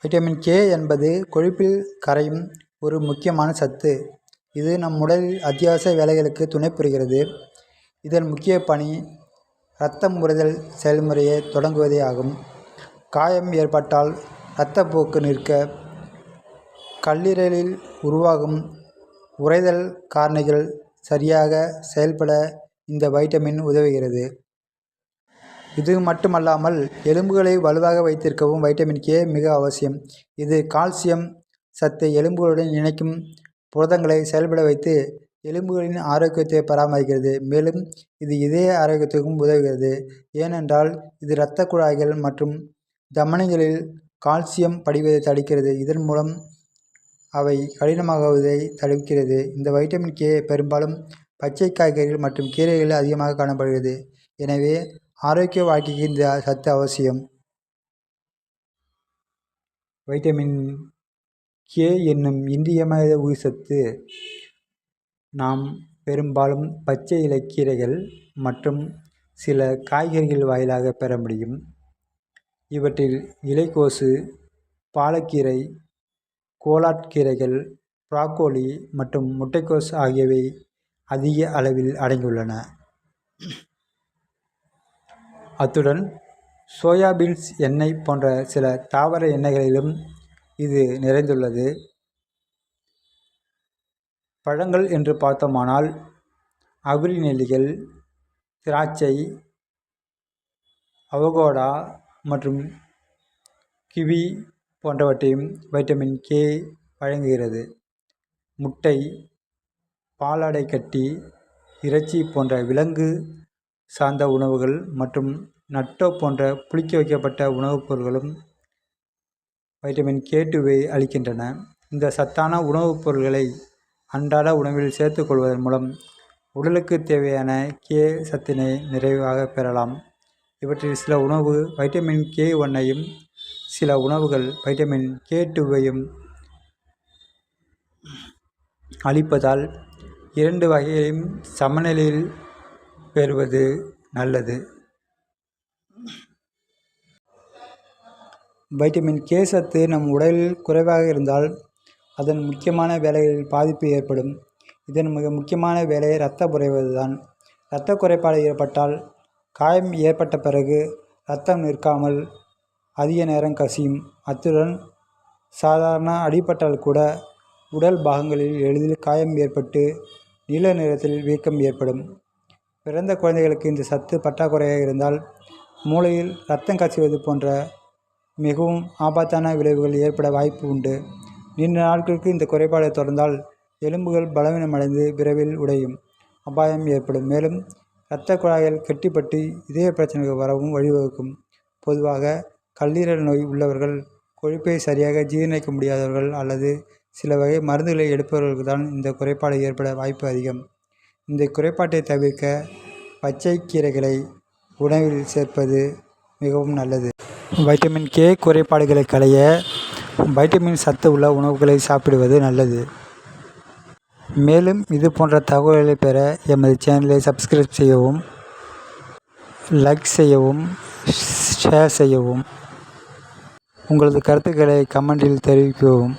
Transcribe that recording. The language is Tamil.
வைட்டமின் கே என்பது கொழுப்பில் கரையும் ஒரு முக்கியமான சத்து. இது நம் உடலில் அத்தியாவசிய வேலைகளுக்கு துணை புரிகிறது. இதன் முக்கிய பணி இரத்தம் உறைதல் செயல்முறையை தொடங்குவதே ஆகும். காயம் ஏற்பட்டால் இரத்தப்போக்கு நிற்க, கல்லீரலில் உருவாகும் உறைதல் காரணிகள் சரியாக செயல்பட இந்த வைட்டமின் உதவுகிறது. இது மட்டுமல்லாமல் எலும்புகளை வலுவாக வைத்திருக்கவும் வைட்டமின் கே மிக அவசியம். இது கால்சியம் சத்தை எலும்புகளுடன் இணைக்கும் புரதங்களை செயல்பட வைத்து எலும்புகளின் ஆரோக்கியத்தை பராமரிக்கிறது. மேலும் இது இதய ஆரோக்கியத்துக்கும் உதவுகிறது. ஏனென்றால் இது இரத்த குழாய்கள் மற்றும் தமனிகளில் கால்சியம் படிவதை தடுக்கிறது. இதன் மூலம் அவை கடினமாகுவதை தடுக்கிறது. இந்த வைட்டமின் கே பெரும்பாலும் பச்சை காய்கறிகள் மற்றும் கீரைகளில் அதிகமாக காணப்படுகிறது. எனவே ஆரோக்கிய வாழ்க்கைக்கு இந்த சத்து அவசியம். வைட்டமின் கே என்னும் இன்றியமையாத உயிர்ச்சத்து நாம் பெரும்பாலும் பச்சை இலைக்கீரைகள் மற்றும் சில காய்கறிகள் வாயிலாக பெற முடியும். இவற்றில் இலைக்கோசு, பாலக்கீரை, கோலாட்கீரைகள், புரோக்கோலி மற்றும் முட்டைக்கோஸ் ஆகியவை அதிக அளவில் அடங்கியுள்ளன. அத்துடன் சோயாபீன்ஸ் எண்ணெய் போன்ற சில தாவர எண்ணெய்களிலும் இது நிறைந்துள்ளது. பழங்கள் என்று பார்த்தோமானால் அகுரி நெல்லிகள், திராட்சை, அவகோடா மற்றும் கிவி போன்றவற்றையும் வைட்டமின் கே வழங்குகிறது. முட்டை, பாலாடைக்கட்டி, இறைச்சி போன்ற விலங்கு சார்ந்த உணவுகள் மற்றும் நட்டோ போன்ற புளிக்க வைக்கப்பட்ட உணவுப் பொருட்களும் வைட்டமின் கே2வை அளிக்கின்றன. இந்த சத்தான உணவுப் பொருட்களை அன்றாட உணவில் சேர்த்துக்கொள்வதன் மூலம் உடலுக்கு தேவையான கே சத்தினை நிறைவாக பெறலாம். இவற்றில் சில உணவு வைட்டமின் கே1ஐயும் சில உணவுகள் வைட்டமின் கே2வையும் அளிப்பதால் இரண்டு வகைகளையும் சமநிலையில் பெறுவது நல்லது. வைட்டமின் கே சத்து நம் உடலில் குறைவாக இருந்தால் அதன் முக்கியமான வேலைகளில் பாதிப்பு ஏற்படும். இதன் மிக முக்கியமான வேலை இரத்தம் குறைவதுதான். இரத்த குறைபாடு ஏற்பட்டால் காயம் ஏற்பட்ட பிறகு இரத்தம் நிற்காமல் அதிக நேரம் கசியும். அத்துடன் சாதாரண அடிபட்டால் கூட உடல் பாகங்களில் எளிதில் காயம் ஏற்பட்டு நீல நிறத்தில் வீக்கம் ஏற்படும். பிறந்த குழந்தைகளுக்கு இந்த சத்து பற்றாக்குறையாக இருந்தால் மூளையில் இரத்தம் கசிவது போன்ற மிகவும் ஆபத்தான விளைவுகள் ஏற்பட வாய்ப்பு உண்டு. நீண்ட நாட்களுக்கு இந்த குறைபாடு தொடர்ந்தால் எலும்புகள் பலவீனமடைந்து விரைவில் உடையும் அபாயம் ஏற்படும். மேலும் இரத்த குழாய்கள் கெட்டிப்பட்டு இதய பிரச்சனைகள் வரவும் வழிவகுக்கும். பொதுவாக கல்லீரல் நோய் உள்ளவர்கள், கொழுப்பை சரியாக ஜீரணிக்க முடியாதவர்கள் அல்லது சில வகை மருந்துகளை எடுப்பவர்களுக்கு தான் இந்த குறைபாடு ஏற்பட வாய்ப்பு அதிகம். இந்த குறைபாட்டை தவிர்க்க பச்சை கீரைகளை உணவில் சேர்ப்பது மிகவும் நல்லது. வைட்டமின் கே குறைபாடுகளை களைய வைட்டமின் சத்து உள்ள உணவுகளை சாப்பிடுவது நல்லது. மேலும் இது போன்ற தகவல்களை பெற எமது சேனலை சப்ஸ்கிரைப் செய்யவும், லைக் செய்யவும், ஷேர் செய்யவும். உங்களது கருத்துக்களை கமெண்டில் தெரிவிக்கவும்.